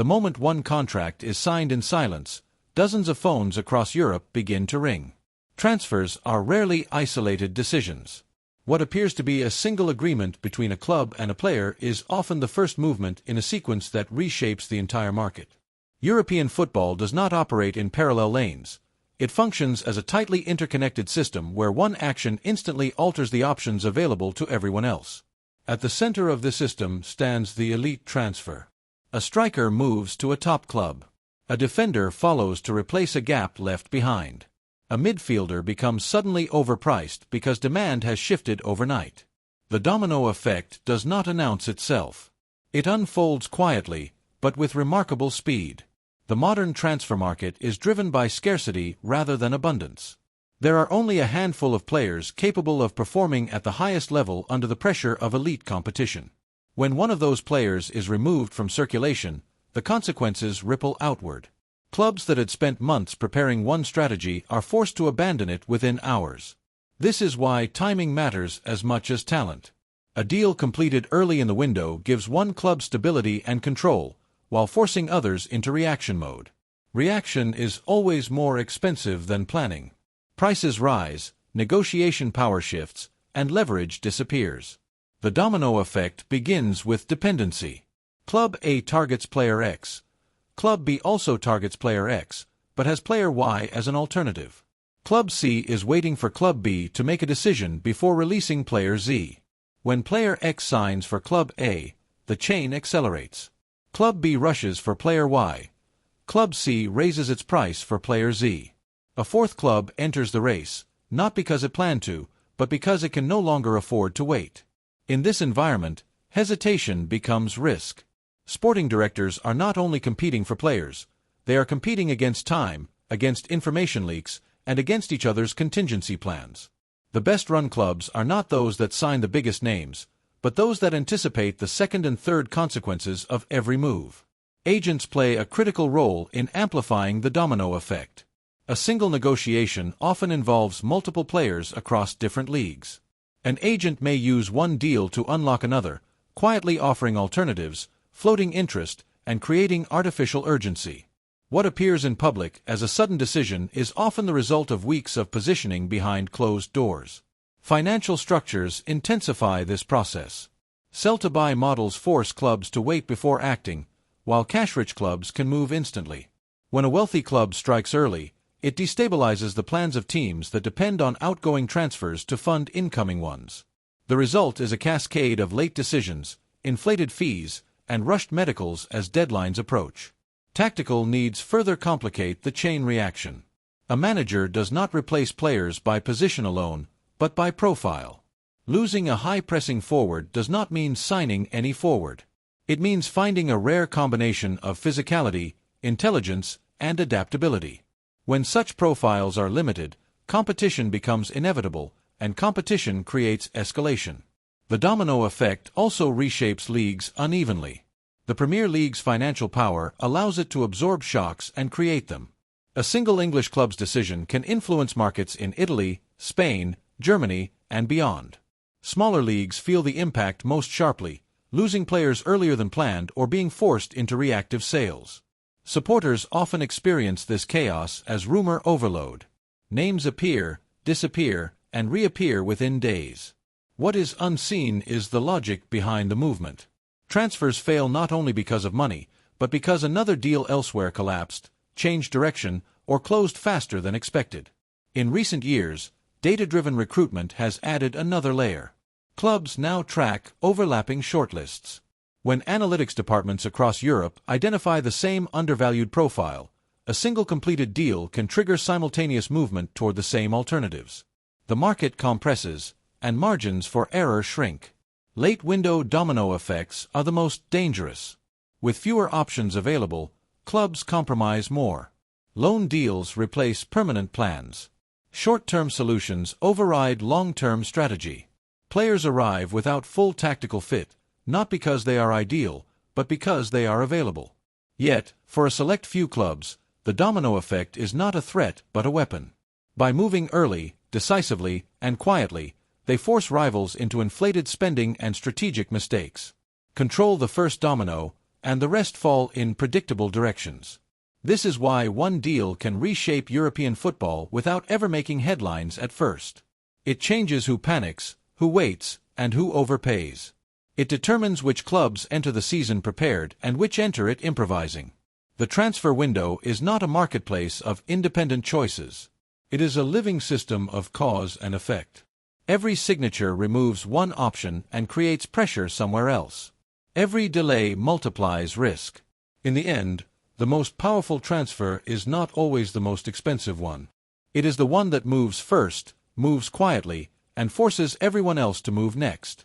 The moment one contract is signed in silence, dozens of phones across Europe begin to ring. Transfers are rarely isolated decisions. What appears to be a single agreement between a club and a player is often the first movement in a sequence that reshapes the entire market. European football does not operate in parallel lanes. It functions as a tightly interconnected system where one action instantly alters the options available to everyone else. At the center of the system stands the elite transfer. A striker moves to a top club. A defender follows to replace a gap left behind. A midfielder becomes suddenly overpriced because demand has shifted overnight. The domino effect does not announce itself. It unfolds quietly, but with remarkable speed. The modern transfer market is driven by scarcity rather than abundance. There are only a handful of players capable of performing at the highest level under the pressure of elite competition. When one of those players is removed from circulation, the consequences ripple outward. Clubs that had spent months preparing one strategy are forced to abandon it within hours. This is why timing matters as much as talent. A deal completed early in the window gives one club stability and control, while forcing others into reaction mode. Reaction is always more expensive than planning. Prices rise, negotiation power shifts, and leverage disappears. The domino effect begins with dependency. Club A targets player X. Club B also targets player X, but has player Y as an alternative. Club C is waiting for Club B to make a decision before releasing player Z. When player X signs for Club A, the chain accelerates. Club B rushes for player Y. Club C raises its price for player Z. A fourth club enters the race, not because it planned to, but because it can no longer afford to wait. In this environment, hesitation becomes risk. Sporting directors are not only competing for players, they are competing against time, against information leaks, and against each other's contingency plans. The best-run clubs are not those that sign the biggest names, but those that anticipate the second and third consequences of every move. Agents play a critical role in amplifying the domino effect. A single negotiation often involves multiple players across different leagues. An agent may use one deal to unlock another, quietly offering alternatives, floating interest, and creating artificial urgency. What appears in public as a sudden decision is often the result of weeks of positioning behind closed doors. Financial structures intensify this process. Sell-to-buy models force clubs to wait before acting, while cash-rich clubs can move instantly. When a wealthy club strikes early, it destabilizes the plans of teams that depend on outgoing transfers to fund incoming ones. The result is a cascade of late decisions, inflated fees, and rushed medicals as deadlines approach. Tactical needs further complicate the chain reaction. A manager does not replace players by position alone, but by profile. Losing a high-pressing forward does not mean signing any forward. It means finding a rare combination of physicality, intelligence, and adaptability. When such profiles are limited, competition becomes inevitable, and competition creates escalation. The domino effect also reshapes leagues unevenly. The Premier League's financial power allows it to absorb shocks and create them. A single English club's decision can influence markets in Italy, Spain, Germany, and beyond. Smaller leagues feel the impact most sharply, losing players earlier than planned or being forced into reactive sales. Supporters often experience this chaos as rumor overload. Names appear, disappear, and reappear within days. What is unseen is the logic behind the movement. Transfers fail not only because of money, but because another deal elsewhere collapsed, changed direction, or closed faster than expected. In recent years, data-driven recruitment has added another layer. Clubs now track overlapping shortlists. When analytics departments across Europe identify the same undervalued profile, a single completed deal can trigger simultaneous movement toward the same alternatives. The market compresses, and margins for error shrink. Late-window domino effects are the most dangerous. With fewer options available, clubs compromise more. Loan deals replace permanent plans. Short-term solutions override long-term strategy. Players arrive without full tactical fit, not because they are ideal, but because they are available. Yet, for a select few clubs, the domino effect is not a threat but a weapon. By moving early, decisively, and quietly, they force rivals into inflated spending and strategic mistakes. Control the first domino, and the rest fall in predictable directions. This is why one deal can reshape European football without ever making headlines at first. It changes who panics, who waits, and who overpays. It determines which clubs enter the season prepared and which enter it improvising. The transfer window is not a marketplace of independent choices. It is a living system of cause and effect. Every signature removes one option and creates pressure somewhere else. Every delay multiplies risk. In the end, the most powerful transfer is not always the most expensive one. It is the one that moves first, moves quietly, and forces everyone else to move next.